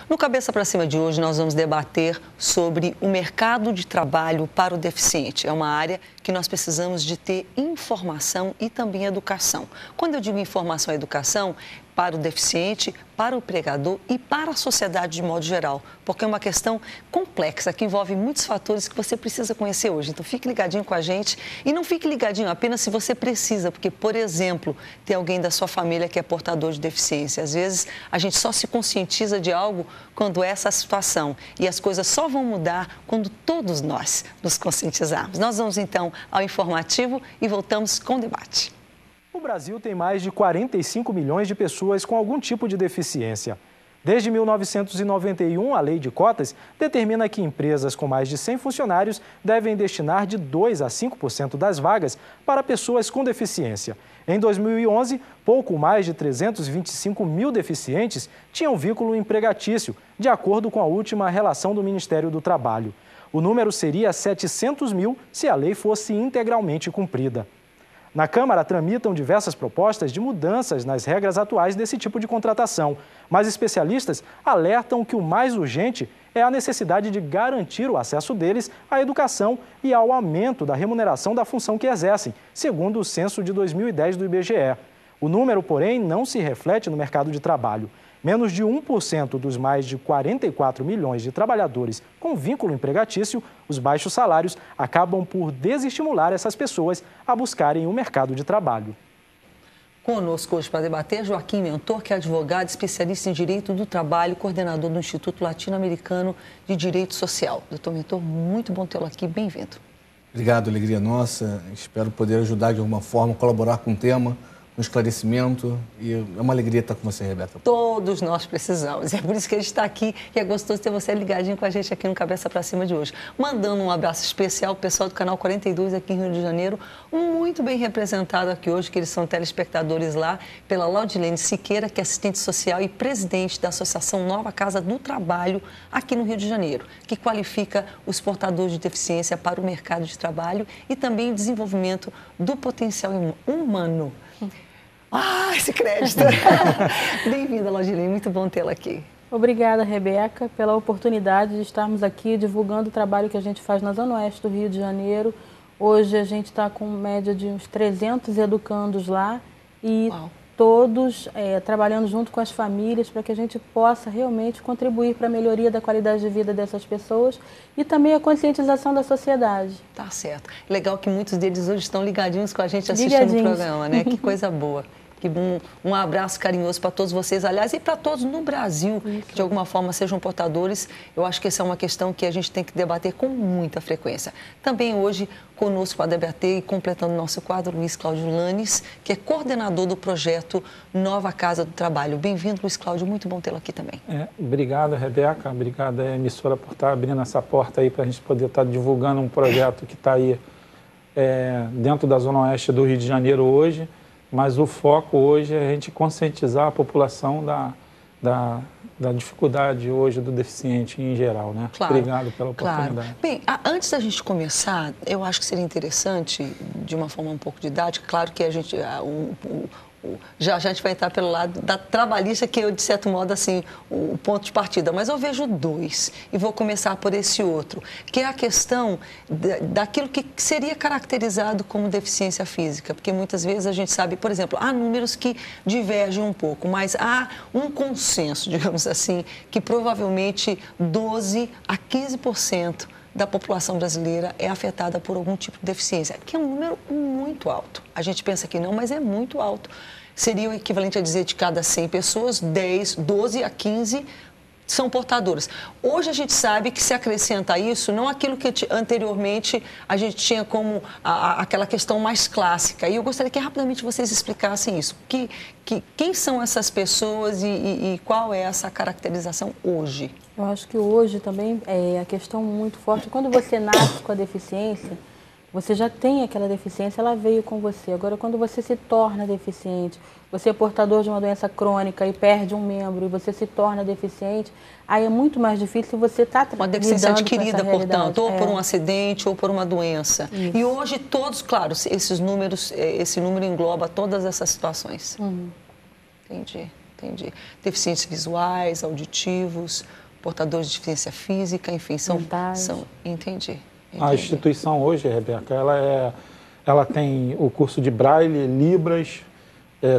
No Cabeça para Cima de hoje, nós vamos debater sobre o mercado de trabalho para o deficiente. É uma área que nós precisamos de ter informação e também educação. Quando eu digo informação e educação, para o deficiente, para o empregador e para a sociedade de modo geral, porque é uma questão complexa que envolve muitos fatores que você precisa conhecer hoje. Então, fique ligadinho com a gente e não fique ligadinho apenas se você precisa, porque, por exemplo, tem alguém da sua família que é portador de deficiência. Às vezes, a gente só se conscientiza de algo quando é essa situação e as coisas só vão mudar quando todos nós nos conscientizarmos. Nós vamos, então, ao informativo e voltamos com o debate. O Brasil tem mais de 45 milhões de pessoas com algum tipo de deficiência. Desde 1991, a Lei de Cotas determina que empresas com mais de 100 funcionários devem destinar de 2% a 5% das vagas para pessoas com deficiência. Em 2011, pouco mais de 325 mil deficientes tinham vínculo empregatício, de acordo com a última relação do Ministério do Trabalho. O número seria 700 mil se a lei fosse integralmente cumprida. Na Câmara, tramitam diversas propostas de mudanças nas regras atuais desse tipo de contratação, mas especialistas alertam que o mais urgente é a necessidade de garantir o acesso deles à educação e ao aumento da remuneração da função que exercem, segundo o censo de 2010 do IBGE. O número, porém, não se reflete no mercado de trabalho. Menos de 1% dos mais de 44 milhões de trabalhadores com vínculo empregatício, os baixos salários acabam por desestimular essas pessoas a buscarem o mercado de trabalho. Conosco hoje para debater Joaquim Mentor, que é advogado especialista em Direito do Trabalho, coordenador do Instituto Latino-Americano de Direito Social. Doutor Mentor, muito bom tê-lo aqui, bem-vindo. Obrigado, alegria nossa. Espero poder ajudar de alguma forma, colaborar com o tema, um esclarecimento, e é uma alegria estar com você, Rebeca. Todos nós precisamos, é por isso que a gente está aqui e é gostoso ter você ligadinho com a gente aqui no Cabeça para Cima de hoje. Mandando um abraço especial ao pessoal do Canal 42 aqui em Rio de Janeiro, muito bem representado aqui hoje, que eles são telespectadores lá, pela Laudilene Siqueira, que é assistente social e presidente da Associação Nova Casa do Trabalho aqui no Rio de Janeiro, que qualifica os portadores de deficiência para o mercado de trabalho e também desenvolvimento do potencial humano. Esse crédito! Bem-vinda, Laudilene, muito bom tê-la aqui. Obrigada, Rebeca, pela oportunidade de estarmos aqui divulgando o trabalho que a gente faz na Zona Oeste do Rio de Janeiro. Hoje a gente está com média de uns 300 educandos lá e todos trabalhando junto com as famílias para que a gente possa realmente contribuir para a melhoria da qualidade de vida dessas pessoas e também a conscientização da sociedade. Tá certo. Legal que muitos deles hoje estão ligadinhos com a gente assistindo o programa, né? Que coisa boa. Que bom. Um abraço carinhoso para todos vocês, aliás, e para todos no Brasil, que de alguma forma sejam portadores. Eu acho que essa é uma questão que a gente tem que debater com muita frequência. Também hoje, conosco para debater e completando nosso quadro, Luiz Cláudio Lanes, que é coordenador do projeto Nova Casa do Trabalho. Bem-vindo, Luiz Cláudio, muito bom tê-lo aqui também. Obrigado, Rebeca, obrigado à emissora por estar abrindo essa porta aí para a gente poder estar divulgando um projeto que está aí dentro da Zona Oeste do Rio de Janeiro hoje. Mas o foco hoje é a gente conscientizar a população da dificuldade hoje do deficiente em geral, né? Claro, obrigado pela oportunidade. Claro. Bem, antes da gente começar, eu acho que seria interessante, de uma forma um pouco didática, claro que a gente... Já a gente vai entrar pelo lado da trabalhista, que eu, de certo modo, assim, o ponto de partida. Mas eu vejo dois, e vou começar por esse outro, que é a questão daquilo que seria caracterizado como deficiência física. Porque muitas vezes a gente sabe, por exemplo, há números que divergem um pouco, mas há um consenso, digamos assim, que provavelmente 12% a 15% da população brasileira é afetada por algum tipo de deficiência, que é um número muito alto. A gente pensa que não, mas é muito alto. Seria o equivalente a dizer de cada 100 pessoas, 12 a 15 são portadoras. Hoje a gente sabe que se acrescenta a isso, não aquilo que anteriormente a gente tinha como aquela questão mais clássica. E eu gostaria que rapidamente vocês explicassem isso. Quem são essas pessoas e qual é essa caracterização hoje? Eu acho que hoje também é a questão muito forte. Quando você nasce com a deficiência, você já tem aquela deficiência, ela veio com você. Agora, quando você se torna deficiente, você é portador de uma doença crônica e perde um membro e você se torna deficiente, aí é muito mais difícil você estar uma deficiência adquirida, portanto, ou por um acidente ou por uma doença. Isso. E hoje todos, claro, esses números, esse número engloba todas essas situações. Entendi. Entendi. Deficientes visuais, auditivos, portadores de deficiência física, enfim, entendi. A instituição hoje, Rebeca, ela tem o curso de Braille, Libras,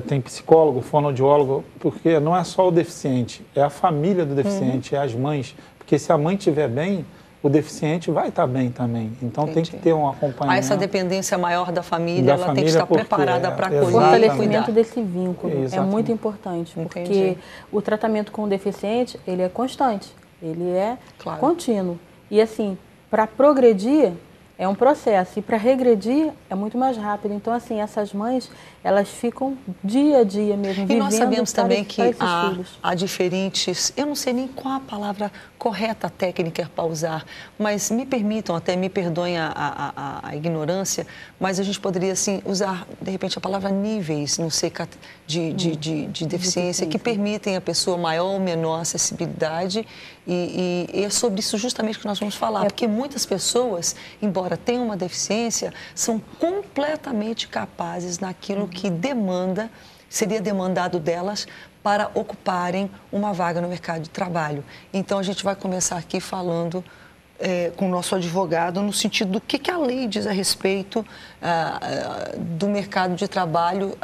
tem psicólogo, fonoaudiólogo, porque não é só o deficiente, é a família do deficiente, é as mães. Porque se a mãe estiver bem, o deficiente vai estar bem também. Então tem que ter um acompanhamento. Essa dependência maior da família, ela tem que estar preparada para acolher e cuidar. O fortalecimento desse vínculo é muito importante, porque o tratamento com o deficiente, ele é constante, ele é contínuo. E assim, para progredir, é um processo, e para regredir é muito mais rápido. Então, assim, essas mães, elas ficam dia a dia mesmo, vivendo. E nós sabemos também que há diferentes, eu não sei nem qual a palavra correta técnica para usar, mas me permitam, até me perdoem a ignorância, mas a gente poderia, assim, usar, de repente, a palavra níveis, não sei, de deficiência, que permitem a pessoa maior ou menor acessibilidade, e é sobre isso justamente que nós vamos falar, porque muitas pessoas, embora tenham uma deficiência, são completamente capazes naquilo que seria demandado delas para ocuparem uma vaga no mercado de trabalho. Então, a gente vai começar aqui falando com o nosso advogado no sentido do que a lei diz a respeito do mercado de trabalho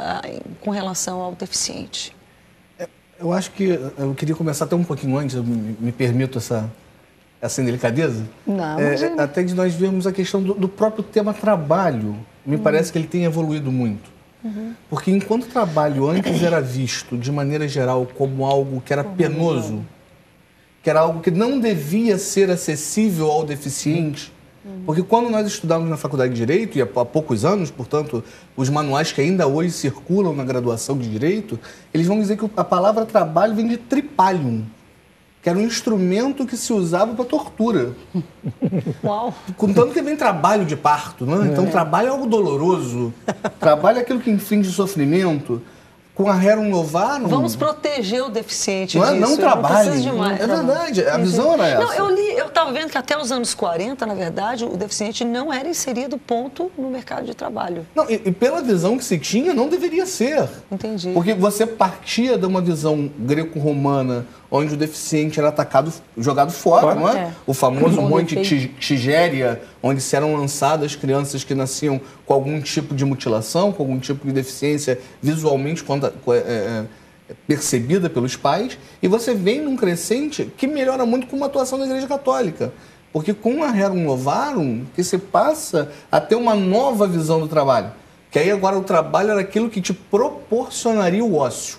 com relação ao deficiente. Eu acho que eu queria começar até um pouquinho antes, eu me permito essa indelicadeza. Não, até de nós vermos a questão do próprio tema trabalho. Me parece que ele tem evoluído muito. Porque enquanto o trabalho antes era visto, de maneira geral, como algo que era penoso, que era algo que não devia ser acessível ao deficiente, porque quando nós estudávamos na Faculdade de Direito, e há poucos anos, portanto, os manuais que ainda hoje circulam na graduação de Direito, eles vão dizer que a palavra trabalho vem de tripalium, que era um instrumento que se usava para tortura. Uau! Contanto que vem trabalho de parto, não é? Então, trabalho é algo doloroso. Trabalho é aquilo que inflige sofrimento. Com a Rerum Novarum... Vamos proteger o deficiente disso. Não trabalhe. É verdade, a visão era essa. Não, eu estava vendo que até os anos 40, na verdade, o deficiente não era inserido ponto no mercado de trabalho. Não, e pela visão que se tinha, não deveria ser. Entendi. Porque você partia de uma visão greco-romana, onde o deficiente era jogado fora, não é? O famoso Monte Tigéria, onde se eram lançadas crianças que nasciam com algum tipo de mutilação, com algum tipo de deficiência visualmente percebida pelos pais, e você vem num crescente que melhora muito com uma atuação da Igreja Católica. Porque com a Rerum Novarum, que se passa a ter uma nova visão do trabalho. Que aí agora o trabalho era aquilo que te proporcionaria o ócio.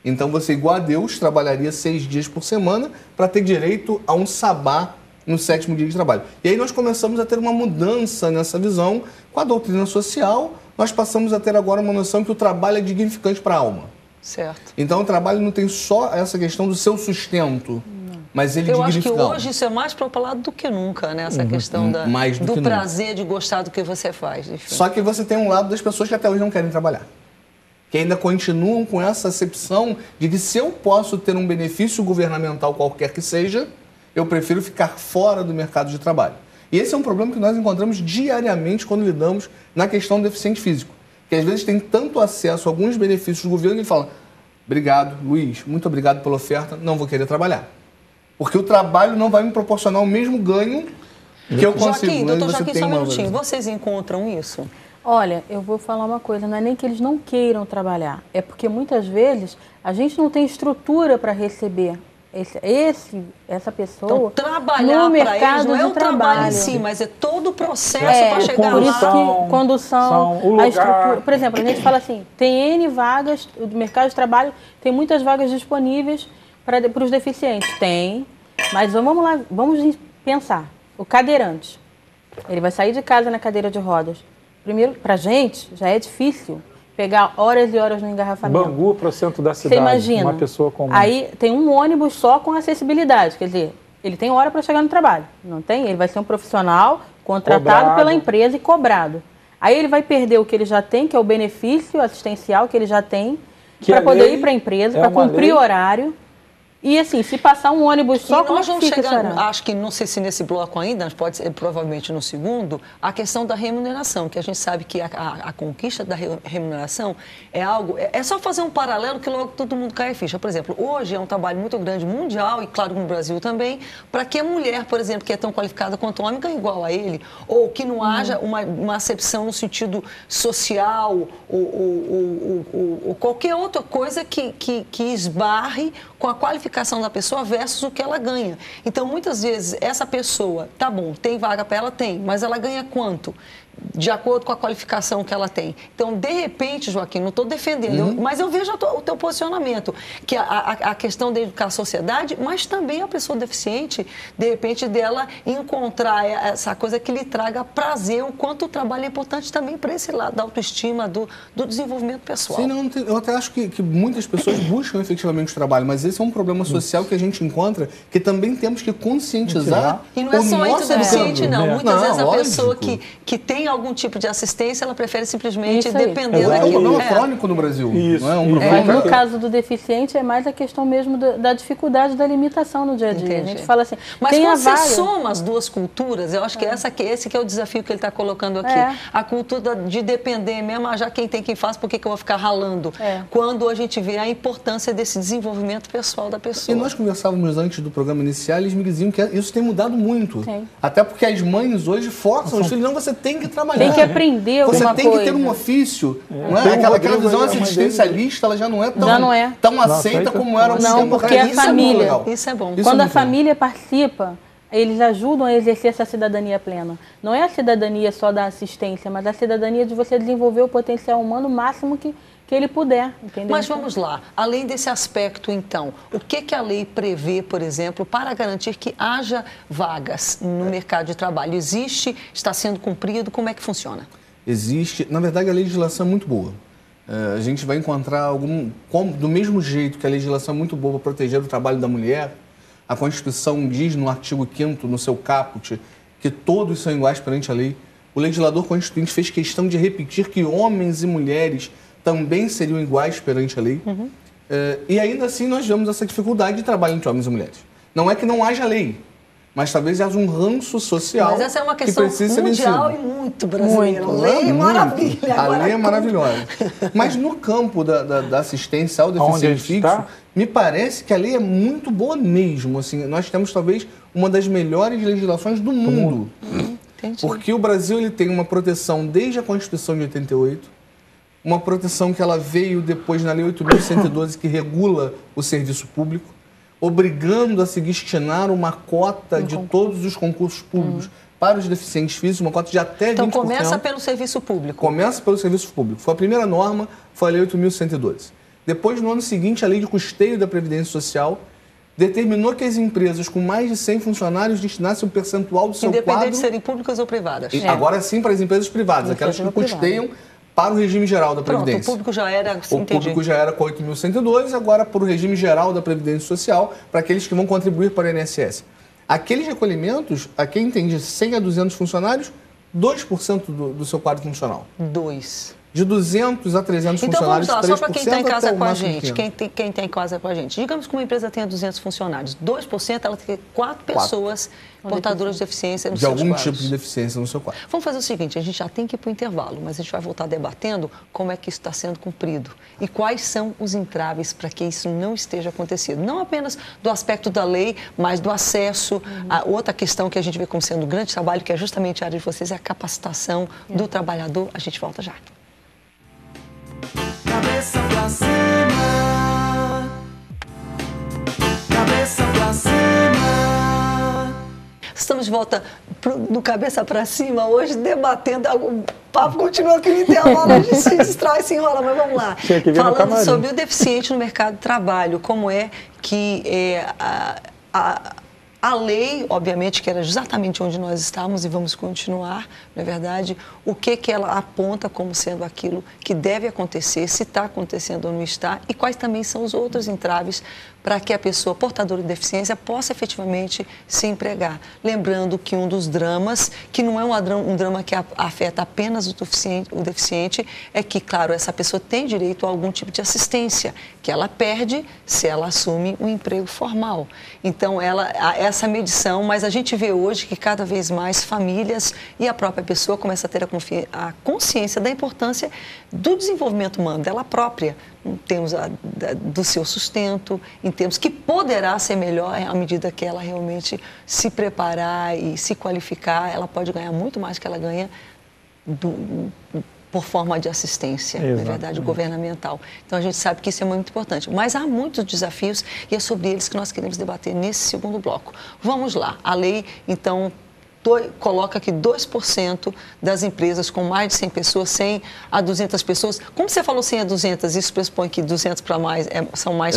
Então você, igual a Deus, trabalharia 6 dias por semana para ter direito a um sabá no 7º dia de trabalho. E aí nós começamos a ter uma mudança nessa visão com a doutrina social. Nós passamos a ter agora uma noção que o trabalho é dignificante para a alma. Certo. Então o trabalho não tem só essa questão do seu sustento, mas ele dignifica. Eu acho que hoje isso é mais propalado do que nunca, né? Essa questão do prazer de gostar do que você faz. Enfim. Só que você tem um lado das pessoas que até hoje não querem trabalhar. Que ainda continuam com essa acepção de que se eu posso ter um benefício governamental qualquer que seja, eu prefiro ficar fora do mercado de trabalho. E esse é um problema que nós encontramos diariamente quando lidamos na questão do deficiente físico. Que às vezes tem tanto acesso a alguns benefícios do governo que ele fala: obrigado, Luiz, muito obrigado pela oferta, não vou querer trabalhar. Porque o trabalho não vai me proporcionar o mesmo ganho que eu consigo. Joaquim, doutor Joaquim, só um minutinho. Vocês encontram isso? Olha, eu vou falar uma coisa, não é nem que eles não queiram trabalhar, é porque muitas vezes a gente não tem estrutura para receber essa pessoa então, trabalhar no mercado não é o de trabalho em si, mas é todo o processo para chegar por lá. Isso que condução, a estrutura, por exemplo, a gente fala assim, tem N vagas, o mercado de trabalho tem muitas vagas disponíveis para os deficientes, tem, mas vamos lá, vamos pensar, o cadeirante, ele vai sair de casa na cadeira de rodas. Primeiro, para a gente, já é difícil pegar horas e horas no engarrafamento. Bangu para o centro da cidade, você imagina, uma pessoa comum. Aí tem um ônibus só com acessibilidade, quer dizer, ele tem hora para chegar no trabalho, não tem? Ele vai ser um profissional contratado pela empresa e cobrado. Aí ele vai perder o que ele já tem, que é o benefício assistencial que ele já tem, para poder ir para a empresa, para cumprir horário. E assim, se passar um ônibus só, como nós vamos fica, chegar, acho que, não sei se nesse bloco ainda, mas pode ser provavelmente no segundo, a questão da remuneração, que a gente sabe que a conquista da remuneração é algo, é só fazer um paralelo que logo todo mundo cai a ficha. Por exemplo, hoje é um trabalho muito grande mundial, e claro no Brasil também, para que a mulher, por exemplo, que é tão qualificada quanto o homem, ganhe igual a ele, ou que não haja uma acepção no sentido social, ou qualquer outra coisa que esbarre com a qualificação da pessoa versus o que ela ganha. Então, muitas vezes, essa pessoa, tá bom, tem vaga para ela? Tem, mas ela ganha quanto? De acordo com a qualificação que ela tem. Então, de repente, Joaquim, não estou defendendo, mas eu vejo o teu posicionamento, que a questão de educar a sociedade, mas também a pessoa deficiente, de repente, dela encontrar essa coisa que lhe traga prazer, o quanto o trabalho é importante também para esse lado da autoestima, do desenvolvimento pessoal. Sim, não, eu até acho que muitas pessoas buscam efetivamente o trabalho, mas esse é um problema social que a gente encontra, que também temos que conscientizar. E não é só entre o deficiente, não. Muitas vezes a pessoa lógico. que tem algum tipo de assistência, ela prefere simplesmente Isso aí. depender É um problema daquilo. crônico no Brasil. Isso, não é um isso. problema No caso do deficiente, é mais a questão mesmo da dificuldade da limitação no dia a dia. Entendi. A gente fala assim, Mas tem quando a vaga. você soma as duas culturas, eu acho que esse que é o desafio que ele está colocando aqui. É. A cultura de depender mesmo, já quem tem quem faz, por que eu vou ficar ralando? É. Quando a gente vê a importância desse desenvolvimento pessoal da pessoa. E nós conversávamos antes do programa inicial, eles me diziam que isso tem mudado muito. Tem. Até porque as mães hoje forçam os filhos, não, você tem que trabalhar. Tem que aprender Você alguma tem coisa. que ter um ofício. Não Tem é? um Aquela Rodrigo visão aí, a mãe assistencialista, ela já não é Já tão não é. aceita como era um Não, tempo porque atrás. a família- Isso é muito legal. Isso é bom. Isso é Quando a muito legal. família participa, eles ajudam a exercer essa cidadania plena. Não é a cidadania só da assistência, mas a cidadania de você desenvolver o potencial humano máximo que ele puder, entendeu? Mas vamos lá, além desse aspecto, então, o que a lei prevê, por exemplo, para garantir que haja vagas no mercado de trabalho? Existe? Está sendo cumprido? Como é que funciona? Existe. Na verdade, a legislação é muito boa. A gente vai encontrar do mesmo jeito que a legislação é muito boa para proteger o trabalho da mulher, a Constituição diz no artigo 5º, no seu caput, que todos são iguais perante a lei. O legislador constituinte fez questão de repetir que homens e mulheres também seriam iguais perante a lei. E ainda assim nós vemos essa dificuldade de trabalho entre homens e mulheres. Não é que não haja lei, mas talvez haja um ranço social. Mas essa é uma questão precisa ser mundial vencido. e muito brasileira. Muito. Lei é maravilha. A Agora, lei é maravilhosa. Mas no campo da assistência ao Onde a deficiente gente fixo, está? me parece que a lei é muito boa mesmo. Assim, nós temos talvez uma das melhores legislações do mundo. Entendi. Porque o Brasil ele tem uma proteção desde a Constituição de 88, uma proteção que ela veio depois na Lei 8.112, que regula o serviço público, obrigando a se destinar uma cota de todos os concursos públicos para os deficientes físicos, uma cota de até 20%. Então começa pelo serviço público. Começa pelo serviço público. Foi a primeira norma, foi a Lei 8.112. Depois, no ano seguinte, a Lei de Custeio da Previdência Social determinou que as empresas com mais de 100 funcionários destinassem um percentual do seu Independente quadro... de serem públicas ou privadas. Agora sim para as empresas privadas, aquelas que Iniciativa custeiam para o regime geral da Pronto, Previdência. o público já era... O público já era com 8.112, agora para o regime geral da Previdência Social, para aqueles que vão contribuir para o INSS. Aqueles recolhimentos, a quem tem de 100 a 200 funcionários, 2% do seu quadro funcional. 2. De 200 a 300 Então vamos funcionários, lá, 3% só para quem está em casa até o com a máximo gente, 500. quem está em casa com a gente. Digamos que uma empresa tenha 200 funcionários, 2% ela tem 4 pessoas portadoras de deficiência nos De seus algum quadros. tipo de deficiência no seu quadro. Vamos fazer o seguinte, a gente já tem que ir para o intervalo, mas a gente vai voltar debatendo como é que isso está sendo cumprido e quais são os entraves para que isso não esteja acontecendo. Não apenas do aspecto da lei, mas do acesso. A outra questão que a gente vê como sendo um grande trabalho, que é justamente a área de vocês, é a capacitação do trabalhador. A gente volta já. Cabeça pra cima, cabeça pra cima. Estamos de volta no Cabeça para Cima, hoje debatendo. O papo continua aqui no intervalo, a gente se distrai, se enrola, mas vamos lá. Falando sobre o deficiente no mercado de trabalho, como é que a lei, obviamente, que era exatamente onde nós estávamos e vamos continuar, não é verdade? O que ela aponta como sendo aquilo que deve acontecer, se está acontecendo ou não está, e quais também são os outros entraves para que a pessoa portadora de deficiência possa efetivamente se empregar. Lembrando que um dos dramas, que não é um drama que afeta apenas o deficiente, é que, claro, essa pessoa tem direito a algum tipo de assistência, que ela perde se ela assume um emprego formal. Então, essa medição, mas a gente vê hoje que cada vez mais famílias e a própria pessoa começa a ter a consciência da importância do desenvolvimento humano, dela própria, em termos do seu sustento, em termos que poderá ser melhor à medida que ela realmente se preparar e se qualificar, ela pode ganhar muito mais do que ela ganha por forma de assistência, na verdade, governamental. Então, a gente sabe que isso é muito importante. Mas há muitos desafios e é sobre eles que nós queremos debater nesse segundo bloco. Vamos lá. A lei, então, coloca que 2% das empresas com mais de 100 pessoas, 100 a 200 pessoas, como você falou 100 a 200, isso pressupõe que 200 para mais são mais,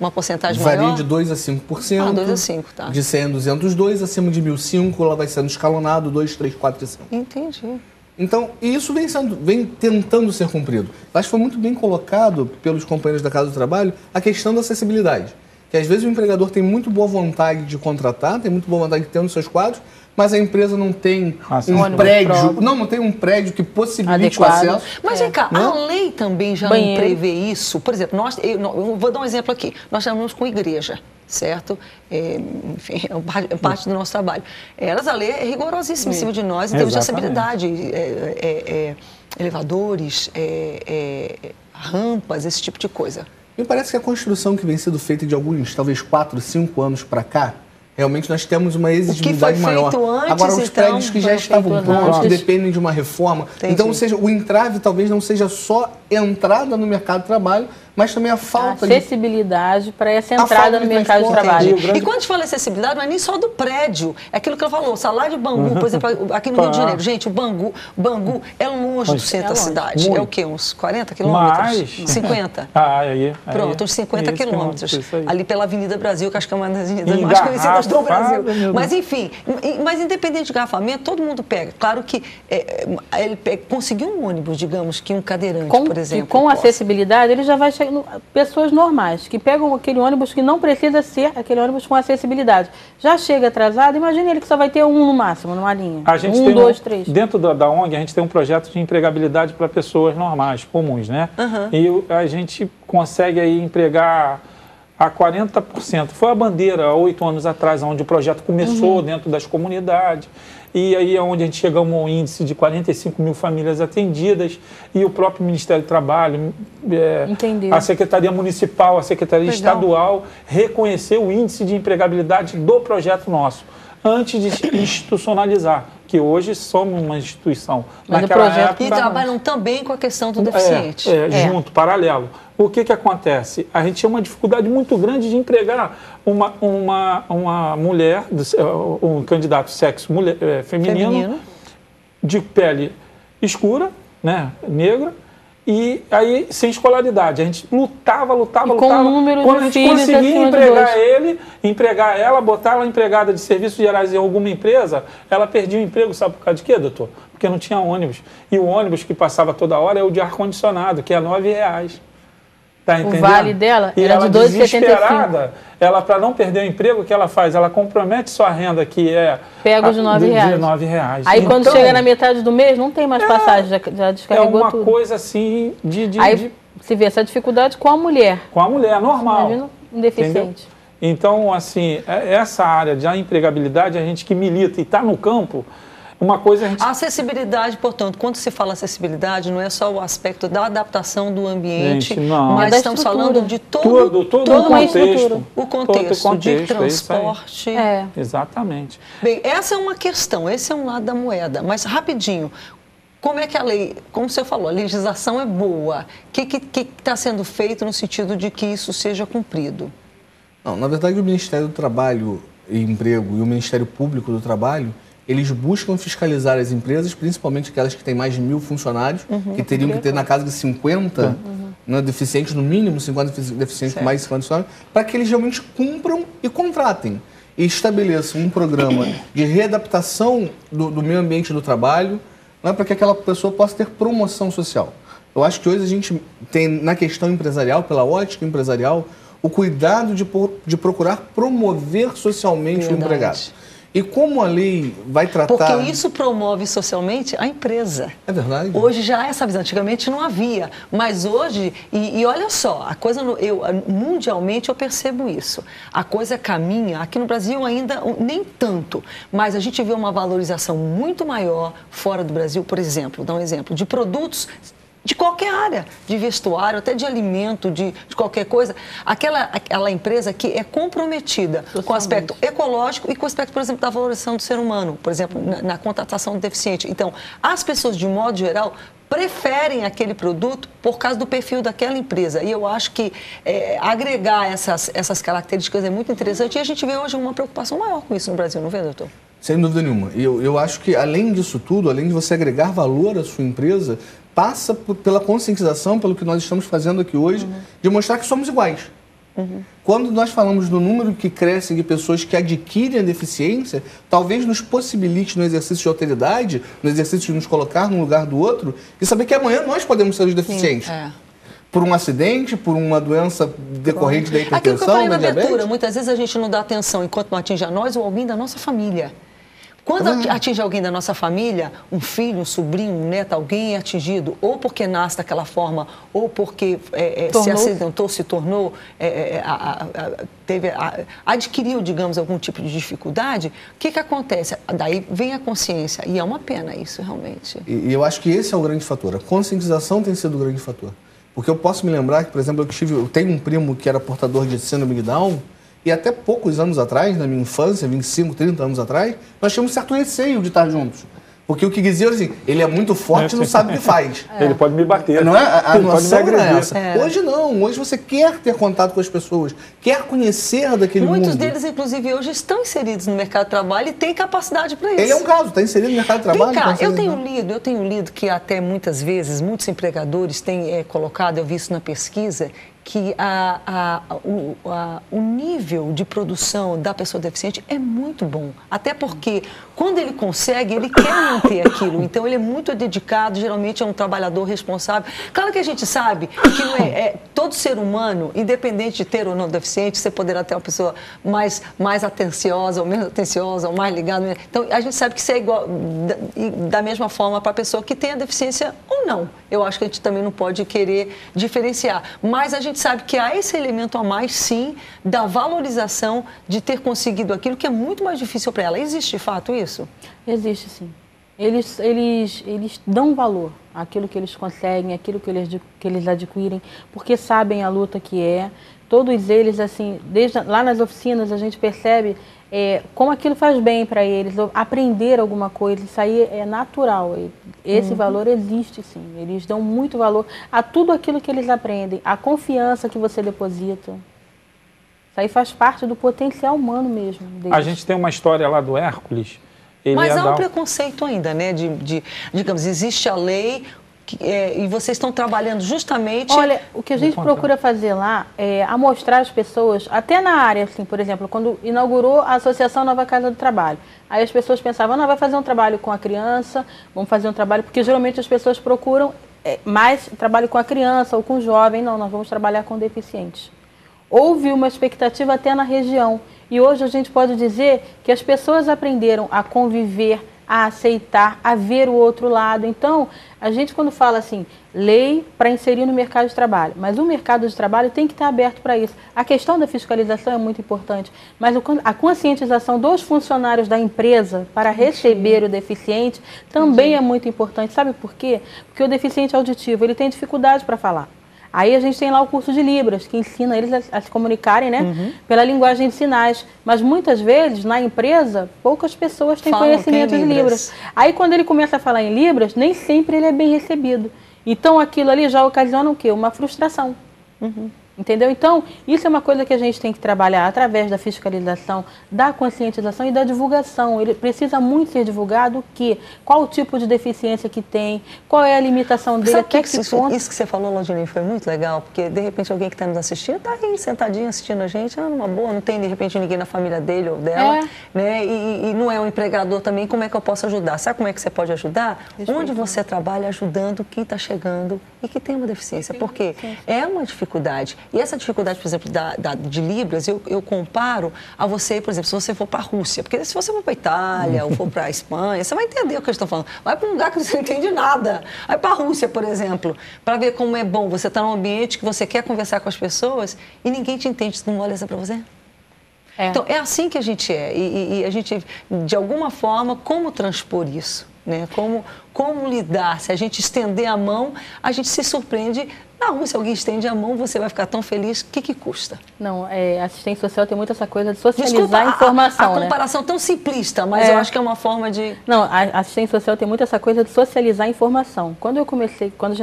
uma porcentagem maior? Varia de 2 a 5%. 2 a 5, tá. De 100 a 202, acima de 1.005, ela vai sendo escalonado, 2, 3, 4 e 5. Entendi. Então, e isso vem tentando ser cumprido. Acho que foi muito bem colocado pelos companheiros da Casa do Trabalho a questão da acessibilidade. Que às vezes o empregador tem muito boa vontade de contratar, tem muito boa vontade de ter nos seus quadros, mas a empresa não tem um prédio, não tem um prédio que possibilite o acesso. Mas vem cá, a lei também já não prevê isso? Por exemplo, eu vou dar um exemplo aqui. Nós trabalhamos com igreja, certo? Enfim, é parte do nosso trabalho. A lei é rigorosíssima em cima de nós, em termos de acessibilidade, elevadores, rampas, esse tipo de coisa. Me parece que a construção que vem sendo feita de alguns, talvez 4, 5 anos para cá, realmente nós temos uma exigibilidade maior. Agora, os prédios que já estavam prontos, que dependem de uma reforma. Entendi. Então, ou seja, o entrave talvez não seja só entrada no mercado de trabalho, mas também a falta de acessibilidade para essa entrada no mercado de trabalho. E quando a gente fala acessibilidade, não é nem só do prédio. É aquilo que ela falou, o salário de Bangu, por exemplo, aqui no Rio de Janeiro. Gente, o Bangu é longe do centro da cidade. Muito. É o quê? Uns 40 quilômetros? 50? Pronto, uns 50 quilômetros. Ali pela Avenida Brasil, que acho que é uma das avenidas mais conhecidas do Brasil. Mas, enfim, mas independente de garrafamento, todo mundo pega. Claro que ele conseguiu um ônibus, digamos, que um cadeirante, por exemplo. E com acessibilidade, ele já vai chegar. Pessoas normais, que pegam aquele ônibus que não precisa ser aquele ônibus com acessibilidade. Já chega atrasado, imagine ele que só vai ter um no máximo, numa linha. A gente tem 2, 3. Dentro da ONG, a gente tem um projeto de empregabilidade para pessoas normais, comuns, né? E a gente consegue aí empregar a 40%. Foi a bandeira há 8 anos atrás, onde o projeto começou dentro das comunidades. E aí é onde a gente chegamos a um índice de 45 mil famílias atendidas e o próprio Ministério do Trabalho, a Secretaria Municipal, a Secretaria Estadual reconheceu o índice de empregabilidade do projeto nosso, antes de institucionalizar, que hoje somos uma instituição. E trabalham também com a questão do deficiente. Junto, paralelo. O que acontece? A gente tinha uma dificuldade muito grande de empregar uma mulher, um candidato sexo feminino, de pele escura, né, negra, e aí sem escolaridade. A gente lutava. Quando a gente conseguia empregar ela, botar ela empregada de serviços gerais em alguma empresa, ela perdia o emprego, sabe por causa de quê, doutor? Porque não tinha ônibus. E o ônibus que passava toda hora é o de ar-condicionado, que é R$9. Tá entendendo? O vale dela e era ela de R$2,75. Ela, para não perder o emprego, o que ela faz? Ela compromete sua renda, que é... Pega os R$9. Aí, quando chega na metade do mês, não tem mais passagem, já descarregou tudo. É uma coisa assim Aí se vê essa dificuldade com a mulher. Com a mulher, normal. Imagina um deficiente. Entendeu? Então, assim, essa área de empregabilidade, a gente que milita e está no campo... Uma coisa A acessibilidade, portanto, quando se fala acessibilidade, não é só o aspecto da adaptação do ambiente, mas estamos falando de todo o contexto. O contexto de transporte. Exatamente. Bem, essa é uma questão, esse é um lado da moeda, mas rapidinho. Como é que a lei, como você falou, a legislação é boa. O que está sendo feito no sentido de que isso seja cumprido? Não, na verdade, o Ministério do Trabalho e Emprego e o Ministério Público do Trabalho, eles buscam fiscalizar as empresas, principalmente aquelas que têm mais de 1.000 funcionários, que teriam que ter na casa de 50 deficientes, no mínimo 50 deficientes com mais de 50 funcionários, para que eles realmente cumpram e contratem. E estabeleçam um programa de readaptação do meio ambiente do trabalho, para que aquela pessoa possa ter promoção social. Eu acho que hoje a gente tem, na questão empresarial, pela ótica empresarial, o cuidado de procurar promover socialmente o empregado. E como a lei vai tratar... Porque isso promove socialmente a empresa. É verdade. Hoje já há essa visão, antigamente não havia. Mas hoje, e olha só, a coisa, mundialmente eu percebo isso. A coisa caminha, aqui no Brasil ainda nem tanto, mas a gente vê uma valorização muito maior fora do Brasil, por exemplo, dá um exemplo, de produtos de qualquer área, de vestuário, até de alimento, de qualquer coisa. Aquela empresa que é comprometida com o aspecto ecológico e com o aspecto, por exemplo, da valorização do ser humano, por exemplo, na contratação do deficiente. Então, as pessoas, de modo geral, preferem aquele produto por causa do perfil daquela empresa. E eu acho que agregar essas características é muito interessante e a gente vê hoje uma preocupação maior com isso no Brasil, não vê, doutor? Sem dúvida nenhuma. Eu acho que, além disso tudo, além de você agregar valor à sua empresa, passa pela conscientização, pelo que nós estamos fazendo aqui hoje, de mostrar que somos iguais. Quando nós falamos do número que cresce de pessoas que adquirem a deficiência, talvez nos possibilite no exercício de alteridade, no exercício de nos colocar num lugar do outro, e saber que amanhã nós podemos ser os deficientes. Por um acidente, por uma doença decorrente da hipertensão, aquilo que eu falei da na diabetes. abertura, muitas vezes a gente não dá atenção enquanto não atinge a nós ou alguém da nossa família. Quando atinge alguém da nossa família, um filho, um sobrinho, um neto, alguém é atingido, ou porque nasce daquela forma, ou porque se acidentou, se tornou, adquiriu, digamos, algum tipo de dificuldade, o que acontece? Daí vem a consciência, e é uma pena isso, realmente. E eu acho que esse é o grande fator. A conscientização tem sido o grande fator. Porque eu posso me lembrar que, por exemplo, eu tenho um primo que era portador de síndrome de Down, e até poucos anos atrás, na minha infância, 25, 30 anos atrás, nós tínhamos um certo receio de estar juntos. Porque o que dizia era assim, ele é muito forte e não sabe o que faz. Ele pode me bater. Não é? A Ele pode me noção agredir. é essa. Hoje não. Hoje você quer ter contato com as pessoas, quer conhecer daquele mundo. Muitos deles, inclusive, hoje estão inseridos no mercado de trabalho e têm capacidade para isso. Ele é um caso, está inserido no mercado de trabalho. Vem cá, eu tenho lido que até muitas vezes, muitos empregadores têm colocado, eu vi isso na pesquisa, que o nível de produção da pessoa deficiente é muito bom. Até porque, quando ele consegue, ele quer manter aquilo. Então, ele é muito dedicado, geralmente é um trabalhador responsável. Claro que a gente sabe que não todo ser humano, independente de ter ou não deficiente, você poderá ter uma pessoa mais atenciosa, ou menos atenciosa, ou mais ligada. Então, a gente sabe que isso é igual, da mesma forma para a pessoa que tem a deficiência ou não. Eu acho que a gente também não pode querer diferenciar. Mas a gente sabe que há esse elemento a mais, sim, da valorização de ter conseguido aquilo que é muito mais difícil para ela. Existe, de fato, isso? Existe, sim. Eles dão valor àquilo que eles conseguem, àquilo que eles adquirem, porque sabem a luta que é. Todos eles, assim, desde lá nas oficinas, a gente percebe como aquilo faz bem para eles, aprender alguma coisa, isso aí é natural. Esse valor existe, sim. Eles dão muito valor a tudo aquilo que eles aprendem, a confiança que você deposita. Isso aí faz parte do potencial humano mesmo deles. A gente tem uma história lá do Hércules. Mas há um preconceito ainda, né? Digamos, existe a lei... e vocês estão trabalhando justamente... Olha, o que a gente procura fazer lá é mostrar às pessoas, até na área, assim, por exemplo, quando inaugurou a Associação Nova Casa do Trabalho, aí as pessoas pensavam, não, vai fazer um trabalho com a criança, vamos fazer um trabalho, porque geralmente as pessoas procuram mais trabalho com a criança ou com o jovem, não, nós vamos trabalhar com deficientes. Houve uma expectativa até na região, e hoje a gente pode dizer que as pessoas aprenderam a conviver, a aceitar, a ver o outro lado. Então, a gente quando fala assim, lei para inserir no mercado de trabalho, mas o mercado de trabalho tem que estar aberto para isso. A questão da fiscalização é muito importante, mas a conscientização dos funcionários da empresa para receber o deficiente também é muito importante. Sabe por quê? Porque o deficiente auditivo, ele tem dificuldade para falar. Aí a gente tem lá o curso de Libras, que ensina eles a se comunicarem, né, pela linguagem de sinais. Mas muitas vezes, na empresa, poucas pessoas têm conhecimento de Libras. Aí quando ele começa a falar em Libras, nem sempre ele é bem recebido. Então aquilo ali já ocasiona o quê? Uma frustração. Entendeu? Então, isso é uma coisa que a gente tem que trabalhar através da fiscalização, da conscientização e da divulgação. Ele precisa muito ser divulgado o quê? Qual o tipo de deficiência que tem, qual é a limitação dele, até que ponto... Isso que você falou, Laudinei, foi muito legal, porque de repente alguém que está nos assistindo está aí sentadinho assistindo a gente, numa boa, não tem de repente ninguém na família dele ou dela, né? E não é um empregador também, como é que eu posso ajudar? Sabe como é que você pode ajudar? Onde você trabalha ajudando quem está chegando e que tem uma deficiência, porque é uma dificuldade. E essa dificuldade, por exemplo, de Libras, eu comparo a você, por exemplo, se você for para a Rússia. Porque se você for para a Itália ou for para a Espanha, você vai entender o que eles estão falando. Vai para um lugar que você não entende nada. Vai para a Rússia, por exemplo, para ver como é bom você estar num ambiente que você quer conversar com as pessoas e ninguém te entende, se não olha para você. Então, é assim que a gente é. E a gente, de alguma forma, como transpor isso? Né? Como lidar? Se a gente estender a mão, a gente se surpreende. Na rua, se alguém estende a mão, você vai ficar tão feliz. O que custa? Não, assistência social tem muito essa coisa de socializar a informação. A comparação tão simplista, mas eu acho que é uma forma de... Não, a assistência social tem muito essa coisa de socializar a informação. Quando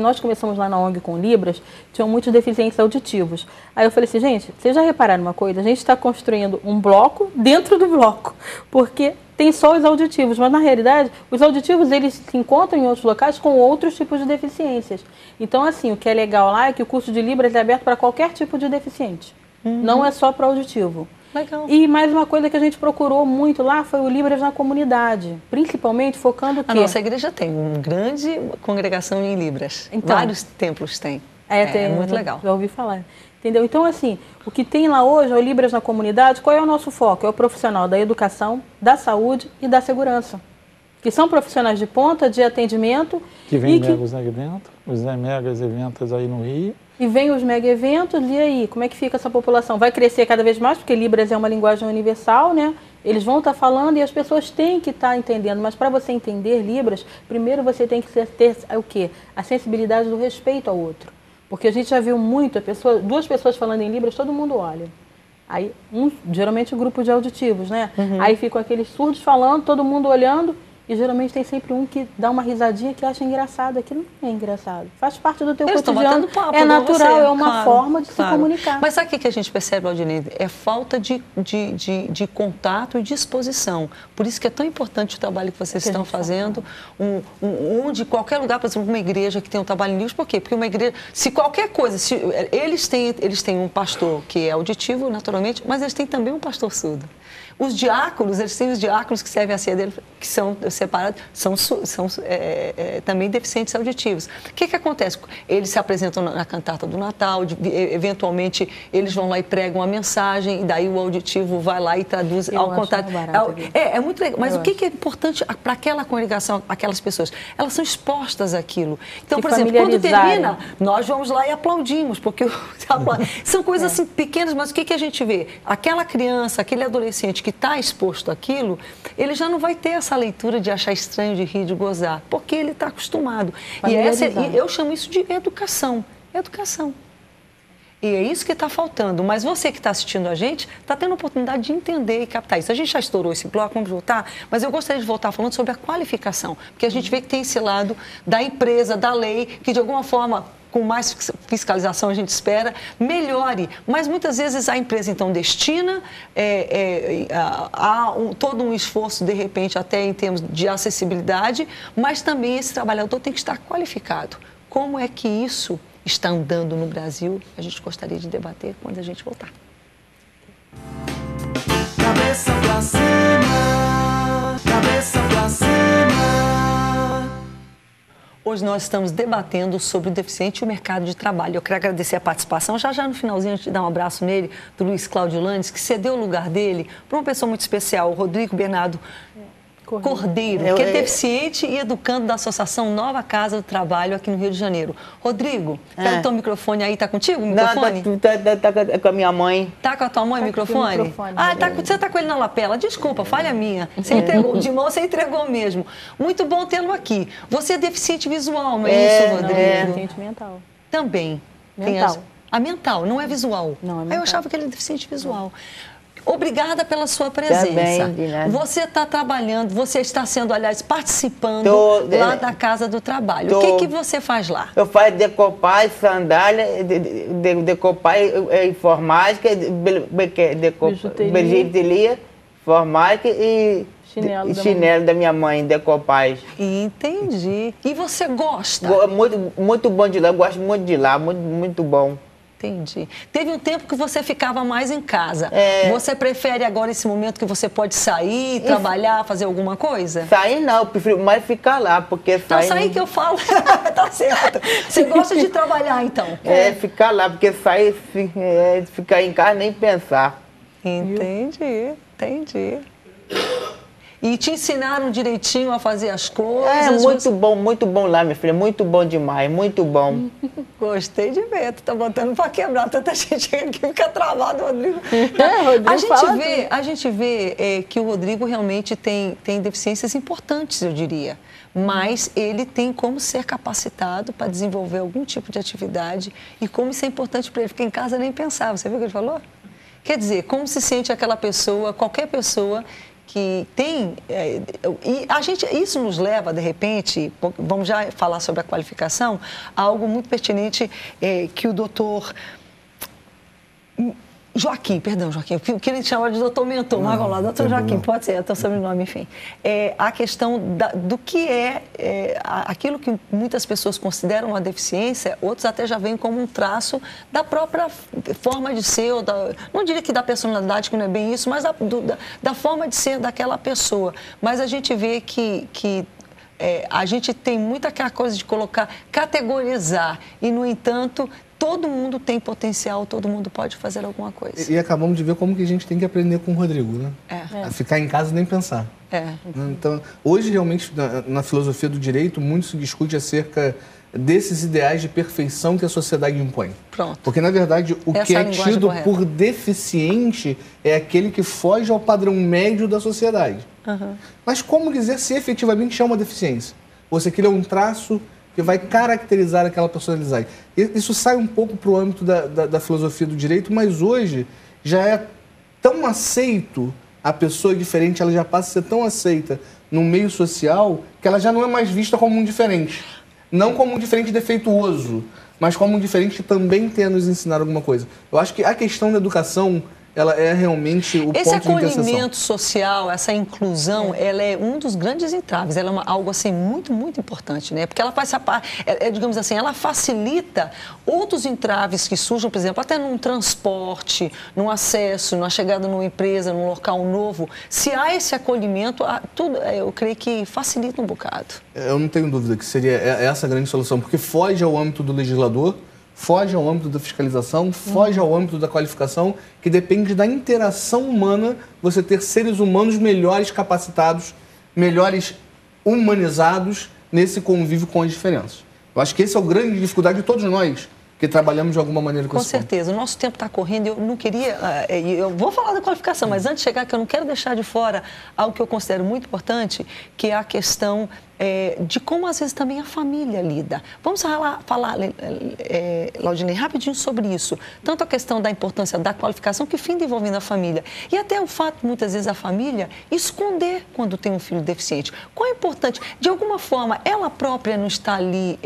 nós começamos lá na ONG com Libras, tinham muitos deficientes auditivos. Aí eu falei assim, gente, vocês já repararam uma coisa? A gente está construindo um bloco dentro do bloco, porque tem só os auditivos, mas na realidade, os auditivos eles se encontram em outros locais com outros tipos de deficiências. Então, assim, o que é legal lá é que o curso de Libras é aberto para qualquer tipo de deficiente. Não é só para auditivo. Legal. E mais uma coisa que a gente procurou muito lá foi o Libras na comunidade, principalmente focando o quê? A nossa igreja tem uma grande congregação em Libras. Então, vários templos tem. É muito legal. Já ouvi falar. Entendeu? Então, assim, o que tem lá hoje é o Libras na comunidade. Qual é o nosso foco? É o profissional da educação, da saúde e da segurança. Que são profissionais de ponta, de atendimento. Que vem os megas eventos aí no Rio. E vem os mega eventos, e aí? Como é que fica essa população? Vai crescer cada vez mais, porque Libras é uma linguagem universal, né? Eles vão estar falando e as pessoas têm que estar entendendo. Mas para você entender Libras, primeiro você tem que ter o quê? A sensibilidade do respeito ao outro. Porque a gente já viu muito, duas pessoas falando em Libras, todo mundo olha. Aí, geralmente um grupo de auditivos, né? Aí ficam aqueles surdos falando, todo mundo olhando, e geralmente tem sempre um que dá uma risadinha que acha engraçado. Aquilo não é engraçado. Faz parte do teu cotidiano. Papo, é natural, você. É uma forma de se comunicar. Mas sabe o que a gente percebe, Aldinei? É falta de contato e disposição. Por isso que é tão importante o trabalho que vocês estão fazendo. De qualquer lugar, por exemplo, uma igreja que tem um trabalho em Libras. Por quê? Porque uma igreja, se qualquer coisa, eles têm um pastor que é auditivo, naturalmente, mas eles têm também um pastor surdo. Os diáconos, eles têm os diáconos que servem a ceia dele, que são separados, são também deficientes auditivos. O que acontece? Eles se apresentam na cantata do Natal, eventualmente eles vão lá e pregam a mensagem, e daí o auditivo vai lá e traduz ao contato. É muito legal. Mas o que é importante para aquela congregação, aquelas pessoas? Elas são expostas àquilo. Então, por exemplo, quando termina, nós vamos lá e aplaudimos, porque são coisas assim pequenas, mas o que a gente vê? Aquela criança, aquele adolescente que está exposto àquilo, ele já não vai ter essa leitura de achar estranho, de rir, de gozar, porque ele está acostumado. E eu chamo isso de educação. Educação. E é isso que está faltando. Mas você que está assistindo a gente, está tendo a oportunidade de entender e captar isso. A gente já estourou esse bloco, vamos voltar, mas eu gostaria de voltar falando sobre a qualificação, porque a gente vê que tem esse lado da empresa, da lei, que de alguma forma, com mais fiscalização, a gente espera, melhore. Mas muitas vezes a empresa, então, destina todo um esforço, de repente, até em termos de acessibilidade, mas também esse trabalhador tem que estar qualificado. Como é que isso está andando no Brasil? A gente gostaria de debater quando a gente voltar. Cabeça pra cima, cabeça pra cima. Hoje nós estamos debatendo sobre o deficiente e o mercado de trabalho. Eu quero agradecer a participação, já no finalzinho, a gente dá um abraço nele, do Luiz Cláudio Landes, que cedeu o lugar dele para uma pessoa muito especial, o Rodrigo Bernardo Cordeiro, que é deficiente e educando da Associação Nova Casa do Trabalho aqui no Rio de Janeiro. Rodrigo, quero o teu microfone aí, tá contigo o microfone? Não, tá com a minha mãe. Tá com a tua mãe o microfone? Você tá com ele na lapela. Desculpa, falha minha. Você entregou, de mão você entregou mesmo. Muito bom tê-lo aqui. Você é deficiente visual, não é isso, Rodrigo? Deficiente mental. Também. Mental. Mental, não é visual. Não, é mental. Eu achava que ele é deficiente visual. Obrigada pela sua presença. Você está trabalhando, você está sendo, aliás, participando lá da Casa do Trabalho. O que você faz lá? Eu faço decopagem, sandália, decopagem, informática, bijuteria, informática e chinelo da minha mãe, decopagem. Entendi. E você gosta? Muito bom de lá, eu gosto muito de lá, muito bom. Entendi. Teve um tempo que você ficava mais em casa. Você prefere agora esse momento que você pode sair, trabalhar, fazer alguma coisa? Sair não, eu prefiro mais ficar lá, porque sair... Então, sair que eu falo, tá certo. Você gosta de trabalhar, então? Ficar lá, porque sair, ficar em casa, nem pensar. Entendi. E te ensinaram direitinho a fazer as coisas? Muito bom lá, minha filha, muito bom demais, muito bom. Gostei de ver, tu tá botando pra quebrar, tanta gente aqui fica travado, Rodrigo. A gente vê que o Rodrigo realmente tem deficiências importantes, eu diria, mas ele tem como ser capacitado para desenvolver algum tipo de atividade e como isso é importante para ele, ficar em casa nem pensar, você viu o que ele falou? Quer dizer, como se sente aquela pessoa, qualquer pessoa que tem, e isso nos leva, de repente, vamos já falar sobre a qualificação, a algo muito pertinente que o doutor Joaquim, que ele chama de doutor mentor, mas vamos lá, doutor Joaquim, pode ser, é o teu sobrenome, enfim. A questão do que aquilo que muitas pessoas consideram uma deficiência, outros até já veem como um traço da própria forma de ser, não diria que da personalidade, que não é bem isso, mas da forma de ser daquela pessoa. Mas a gente vê que a gente tem muito aquela coisa de categorizar, e, no entanto, todo mundo tem potencial, todo mundo pode fazer alguma coisa. E acabamos de ver como que a gente tem que aprender com o Rodrigo, né? A ficar em casa e nem pensar. Então, hoje, realmente, na filosofia do direito, muito se discute acerca desses ideais de perfeição que a sociedade impõe. Pronto. Porque, na verdade, o que é tido por deficiente é aquele que foge ao padrão médio da sociedade. Mas como dizer se efetivamente é uma deficiência? Ou se aquilo é um traço que vai caracterizar aquela personalidade. Isso sai um pouco para o âmbito da filosofia do direito, mas hoje já é tão aceito a pessoa diferente, ela já passa a ser tão aceita no meio social que ela já não é mais vista como um diferente. Não como um diferente defeituoso, mas como um diferente que também tem a nos ensinar alguma coisa. Eu acho que a questão da educação, ela é realmente o ponto de interseção. Esse acolhimento social, essa inclusão, ela é um dos grandes entraves. Ela é algo assim muito, muito importante, né? Porque ela faz digamos assim, ela facilita outros entraves que surjam, por exemplo, até num transporte, num acesso, numa chegada numa empresa, num local novo. Se há esse acolhimento, eu creio que facilita um bocado. Eu não tenho dúvida que seria essa a grande solução, porque foge ao âmbito do legislador, foge ao âmbito da fiscalização, foge ao âmbito da qualificação, que depende da interação humana, você ter seres humanos melhores capacitados, melhores humanizados nesse convívio com as diferenças. Eu acho que essa é a grande dificuldade de todos nós que trabalhamos de alguma maneira com isso. Com certeza. O nosso tempo está correndo e eu não queria... Eu vou falar da qualificação, mas antes de chegar, que eu não quero deixar de fora algo que eu considero muito importante, que é a questão de como, às vezes, também a família lida. Vamos falar Laudinei, rapidinho sobre isso. Tanto a questão da importância da qualificação, que finda envolvendo a família, e até o fato, muitas vezes, a família esconder quando tem um filho deficiente. Qual é importante? De alguma forma, ela própria não está ali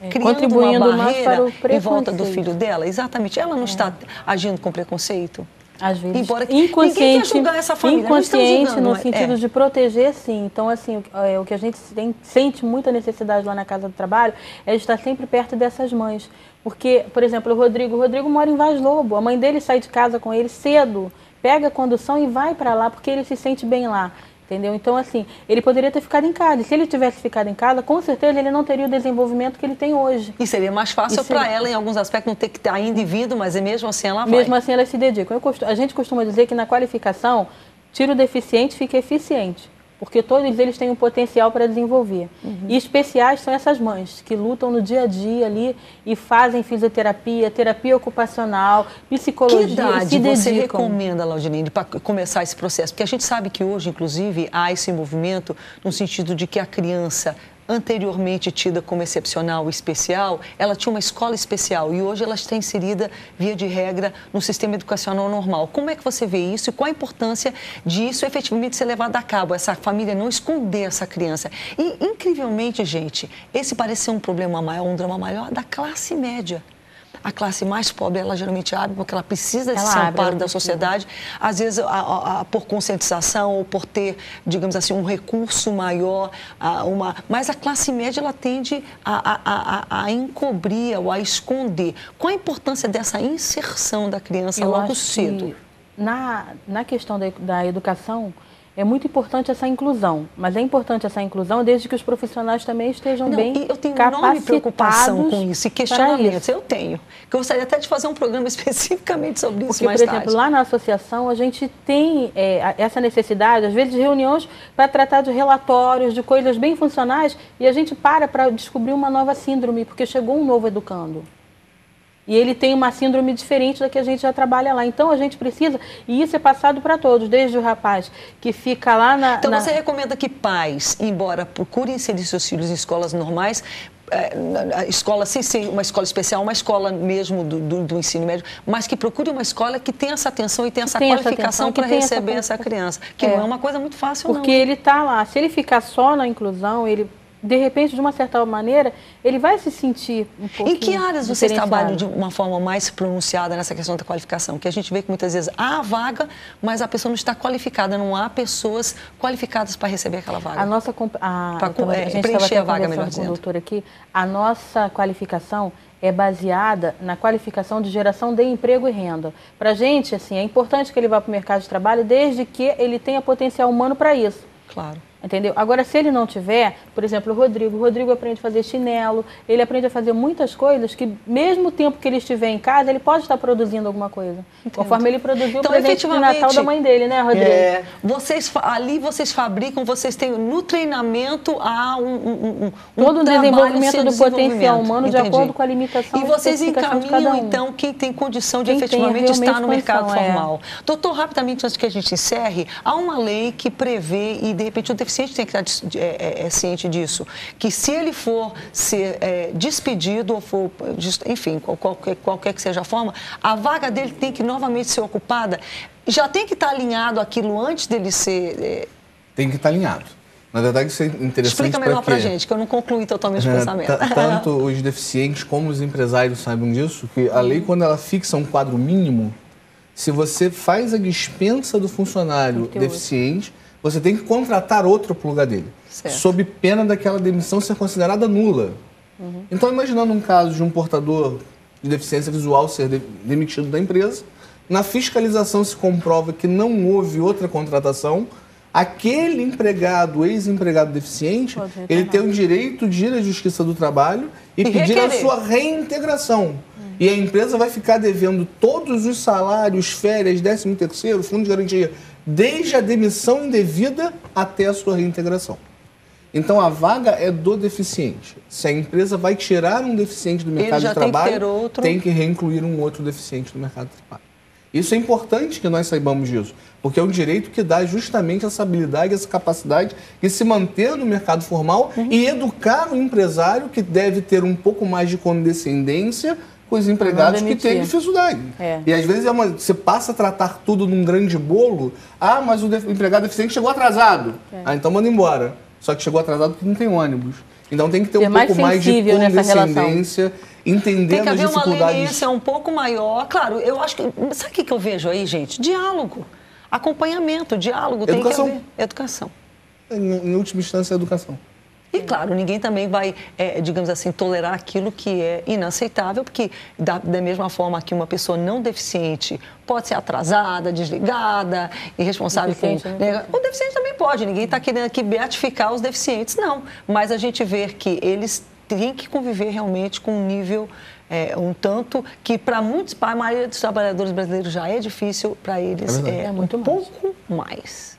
criando uma barreira em volta do filho dela? Exatamente. Ela não está agindo com preconceito? Às vezes, embora ninguém quer julgar essa família. Inconsciente julgando, no sentido de proteger, sim. Então, assim, o que a gente sente muita necessidade lá na Casa do Trabalho é de estar sempre perto dessas mães. Porque, por exemplo, o Rodrigo mora em Vaz Lobo. A mãe dele sai de casa com ele cedo, pega a condução e vai para lá, porque ele se sente bem lá. Entendeu? Então, assim, ele poderia ter ficado em casa. E se ele tivesse ficado em casa, com certeza ele não teria o desenvolvimento que ele tem hoje. E seria mais fácil para ela, em alguns aspectos, não ter que estar indo e vindo, mas mesmo assim ela vai. Mesmo assim ela se dedica. A gente costuma dizer que na qualificação, tira o deficiente, fica eficiente. Porque todos eles têm um potencial para desenvolver. E especiais são essas mães, que lutam no dia a dia ali e fazem fisioterapia, terapia ocupacional, psicologia. Que idade você recomenda, Laudinei, para começar esse processo? Porque a gente sabe que hoje, inclusive, há esse movimento no sentido de que a criança, anteriormente tida como excepcional e especial, ela tinha uma escola especial e hoje ela está inserida, via de regra, no sistema educacional normal. Como é que você vê isso e qual a importância disso efetivamente ser levado a cabo, essa família não esconder essa criança? E, incrivelmente, gente, esse parece ser um problema maior, um drama maior da classe média. A classe mais pobre, ela geralmente abre porque ela precisa desse Ela amparo da sociedade. Às vezes, por conscientização ou por ter, digamos assim, um recurso maior. Mas a classe média, ela tende a encobrir ou a esconder. Qual a importância dessa inserção da criança logo cedo? Na questão da educação, é muito importante essa inclusão, mas é importante essa inclusão desde que os profissionais também estejam bem capacitados. Eu tenho enorme preocupação com isso e questionamentos. Eu tenho. Eu gostaria até de fazer um programa especificamente sobre isso mais tarde. Porque, por exemplo, lá na associação a gente tem essa necessidade, às vezes, de reuniões para tratar de relatórios, de coisas bem funcionais, e a gente para descobrir uma nova síndrome, porque chegou um novo educando. E ele tem uma síndrome diferente da que a gente já trabalha lá. Então, a gente precisa... E isso é passado para todos, desde o rapaz que fica lá na... Então, você recomenda que pais, embora procurem inserir seus filhos em escolas normais, escola sem ser uma escola especial, uma escola mesmo do ensino médio, mas que procure uma escola que tenha essa atenção e tenha essa qualificação para receber essa criança. Que não é uma coisa muito fácil, não. Porque ele está lá. Se ele ficar só na inclusão, ele... De repente, de uma certa maneira, ele vai se sentir um pouquinho... Em que áreas vocês trabalham de uma forma mais pronunciada nessa questão da qualificação? Que a gente vê que muitas vezes há vaga, mas a pessoa não está qualificada, não há pessoas qualificadas para receber aquela vaga. A nossa... a gente preencher a vaga, melhor dizendo. Com o doutor aqui, a nossa qualificação é baseada na qualificação de geração de emprego e renda. Para a gente, assim, é importante que ele vá para o mercado de trabalho desde que ele tenha potencial humano para isso. Claro. Entendeu? Agora, se ele não tiver, por exemplo, o Rodrigo aprende a fazer chinelo, ele aprende a fazer muitas coisas que, mesmo o tempo que ele estiver em casa, ele pode estar produzindo alguma coisa. Entendo. Conforme ele produziu o presente de Natal da mãe dele, né, Rodrigo? Ali vocês fabricam, vocês têm no treinamento há todo o desenvolvimento do potencial humano de acordo com a limitação e vocês encaminham, então, quem tem condição de efetivamente estar no mercado formal. Doutor, rapidamente, antes que a gente encerre, há uma lei que prevê, e de repente o deficiente tem que estar ciente disso, que se ele for ser despedido ou for, enfim, qualquer que seja a forma, a vaga dele tem que novamente ser ocupada. Já tem que estar alinhado aquilo antes dele ser... Tem que estar alinhado. Na verdade, isso é interessante. Explica melhor para a gente, que eu não concluí totalmente o pensamento. Tanto os deficientes como os empresários sabem disso, que a lei, quando ela fixa um quadro mínimo, se você faz a dispensa do funcionário deficiente, você tem que contratar outro para o lugar dele, sob pena daquela demissão ser considerada nula. Então, imaginando um caso de um portador de deficiência visual ser demitido da empresa, na fiscalização se comprova que não houve outra contratação, aquele empregado, ex-empregado deficiente, ele tem o direito de ir à Justiça do Trabalho e pedir a sua reintegração. E a empresa vai ficar devendo todos os salários, férias, 13º, fundo de garantia, desde a demissão indevida até a sua reintegração. Então, a vaga é do deficiente. Se a empresa vai tirar um deficiente do mercado de trabalho, tem que reincluir um outro deficiente no mercado de trabalho. Isso é importante que nós saibamos disso, porque é um direito que dá justamente essa habilidade, essa capacidade de se manter no mercado formal e educar o empresário, que deve ter um pouco mais de condescendência com os empregados que têm dificuldade. E às vezes você passa a tratar tudo num grande bolo. Ah, mas o empregado deficiente chegou atrasado. Ah, então manda embora. Só que chegou atrasado porque não tem ônibus. Então tem que ter um pouco mais de condescendência, entendendo as dificuldades. Tem que haver uma leniência um pouco maior. Claro, eu acho que... Sabe o que eu vejo aí, gente? Diálogo. Acompanhamento, diálogo. Educação. Tem que haver educação. Em última instância, educação. E, claro, ninguém também vai, digamos assim, tolerar aquilo que é inaceitável, porque da mesma forma que uma pessoa não deficiente pode ser atrasada, desligada, irresponsável com... O deficiente também pode, ninguém está querendo aqui beatificar os deficientes, não. Mas a gente vê que eles têm que conviver realmente com um nível... um tanto que para muitos, para a maioria dos trabalhadores brasileiros já é difícil, para eles muito um pouco mais.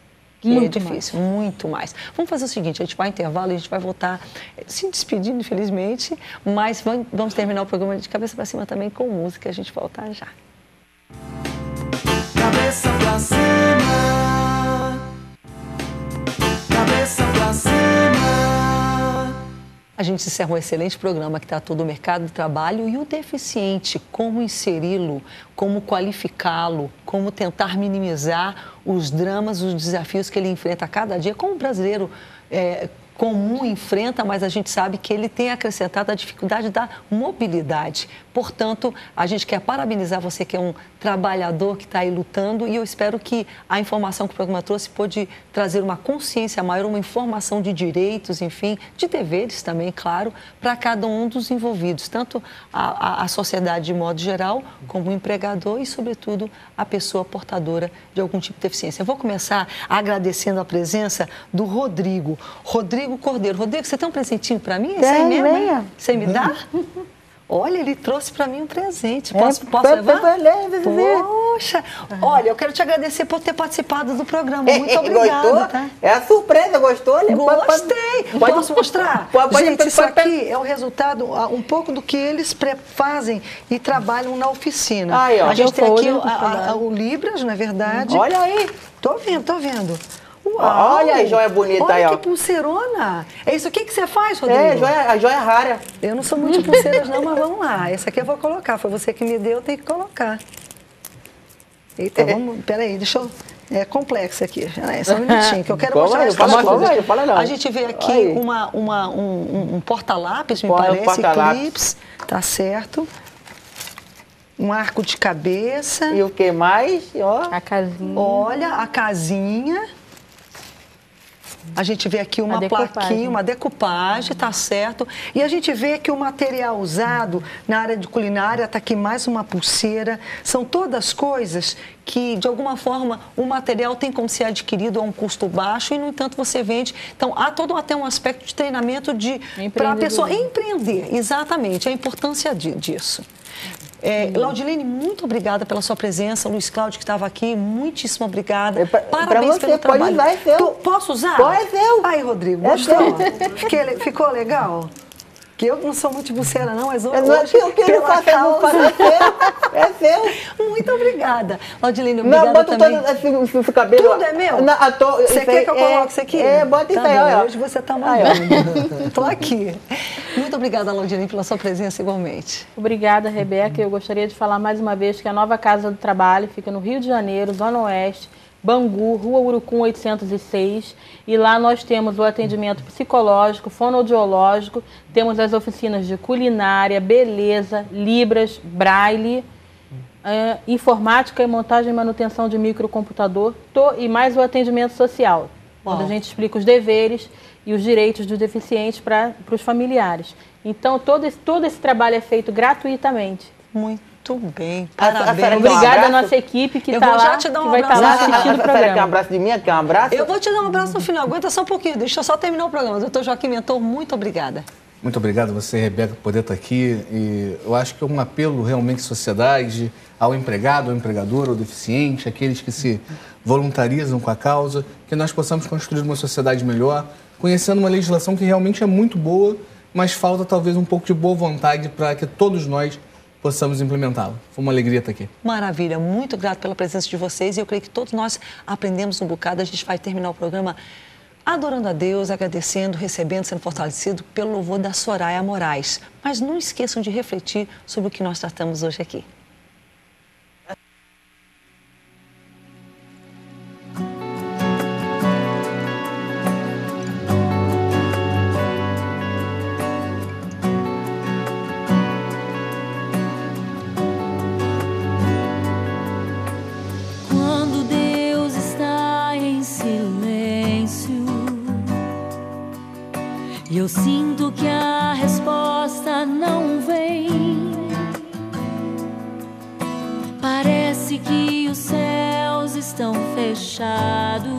Muito difícil, muito mais. Vamos fazer o seguinte, a gente vai ao intervalo e a gente vai voltar se despedindo, infelizmente, mas vamos terminar o programa de cabeça para cima também com música, a gente volta já. Cabeça pra cima, cabeça pra cima. A gente encerra um excelente programa que tratou do mercado de trabalho e o deficiente, como inseri-lo, como qualificá-lo, como tentar minimizar os dramas, os desafios que ele enfrenta a cada dia, como brasileiro comum enfrenta, mas a gente sabe que ele tem acrescentado a dificuldade da mobilidade. Portanto, a gente quer parabenizar você que é um trabalhador que está aí lutando e eu espero que a informação que o programa trouxe pode trazer uma consciência maior, uma informação de direitos, enfim, de deveres também, claro, para cada um dos envolvidos, tanto a sociedade de modo geral, como o empregador e, sobretudo, a pessoa portadora de algum tipo de deficiência. Eu vou começar agradecendo a presença do Rodrigo Cordeiro. Rodrigo, você tem um presentinho para mim? Esse aí mesmo, hein? Você me dá? Olha, ele trouxe para mim um presente. Posso levar? Poxa! Olha, eu quero te agradecer por ter participado do programa. Muito obrigada. Gostou? Tá? É a surpresa, gostou? Gostei! Posso mostrar? Gente, isso aqui é o resultado, um pouco do que eles fazem e trabalham na oficina. Aí, ó. A gente tem aqui o Libras, não é verdade? Olha aí! Tô vendo. Uau, olha a joia bonita aí, ó. Olha que pulseirona. É isso aqui que você faz, Rodrigo? A joia rara. Eu não sou muito de pulseiras não, mas vamos lá. Essa aqui eu vou colocar. Foi você que me deu, eu tenho que colocar. Eita, peraí, deixa eu... É complexo aqui. Só um minutinho, que eu quero mostrar as coisas. A gente vê aqui um porta-lápis, me parece, clips, tá certo. Um arco de cabeça. E o que mais? Ó. A casinha. Olha, a casinha. A gente vê aqui uma plaquinha, uma decupagem, tá certo? E a gente vê que o material usado na área de culinária, tá aqui mais uma pulseira. São todas coisas que, de alguma forma, o material tem como ser adquirido a um custo baixo e, no entanto, você vende. Então, há todo até um aspecto de treinamento para a pessoa empreender. Exatamente, a importância disso. Laudilene, muito obrigada pela sua presença. Luiz Cláudio, que estava aqui, muitíssimo obrigada. Parabéns pelo trabalho. Pode usar, posso usar? Pode, seu. Aí, Rodrigo, gostou? Ficou legal? Que eu não sou muito de pulseira, não, mas hoje, eu quero é seu. Muito obrigada. Laudilene, obrigada também. Bota todo esse cabelo. Tudo é meu? Você quer que eu coloque isso aqui? Bota isso aí, olha. Hoje você está mandando. Estou aqui. Muito obrigada, Laudilene, pela sua presença igualmente. Obrigada, Rebeca. Eu gostaria de falar mais uma vez que a nova Casa do Trabalho fica no Rio de Janeiro, Zona Oeste, Bangu, Rua Urucum 806, e lá nós temos o atendimento psicológico, fonoaudiológico, temos as oficinas de culinária, beleza, Libras, Braille, informática e montagem e manutenção de microcomputador e mais o atendimento social, onde a gente explica os deveres e os direitos dos deficientes para os familiares. Então, todo esse trabalho é feito gratuitamente. Muito bem, parabéns. Obrigada à nossa equipe que está lá, que vai estar lá assistindo o programa. Quer um abraço de mim? Quer um abraço? Eu vou te dar um abraço no final, aguenta só um pouquinho, deixa eu só terminar o programa. Doutor Joaquim Mentor, muito obrigada. Muito obrigado a você, Rebeca, por poder estar aqui. E eu acho que é um apelo realmente à sociedade, ao empregado, ao empregador, ao deficiente, aqueles que se voluntarizam com a causa, que nós possamos construir uma sociedade melhor, conhecendo uma legislação que realmente é muito boa, mas falta talvez um pouco de boa vontade para que todos nós possamos implementá-la. Foi uma alegria estar aqui. Maravilha, muito grato pela presença de vocês e eu creio que todos nós aprendemos um bocado. A gente vai terminar o programa adorando a Deus, agradecendo, recebendo, sendo fortalecido pelo louvor da Soraya Moraes. Mas não esqueçam de refletir sobre o que nós tratamos hoje aqui. E eu sinto que a resposta não vem. Parece que os céus estão fechados.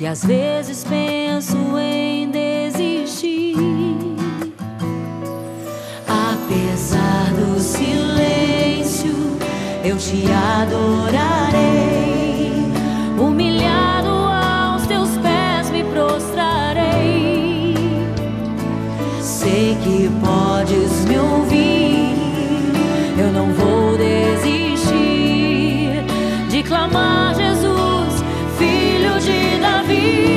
E às vezes penso em desistir. Apesar do silêncio, eu te adorarei. Humilhado aos teus pés me prostrarei. Sei que podes me ouvir. Eu não vou desistir de clamar Jesus, Filho de Davi.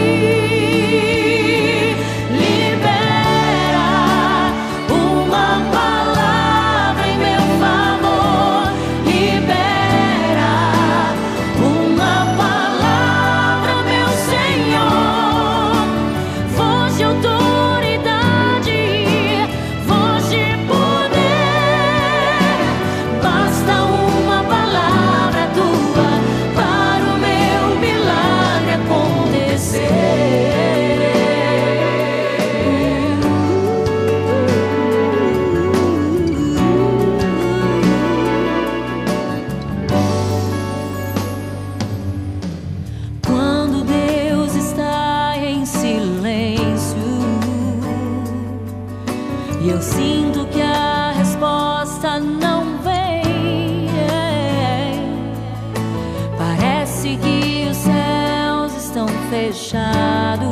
Parece que os céus estão fechados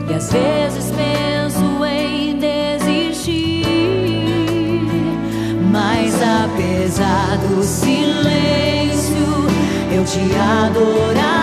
e às vezes penso em desistir, mas apesar do silêncio eu te adorar.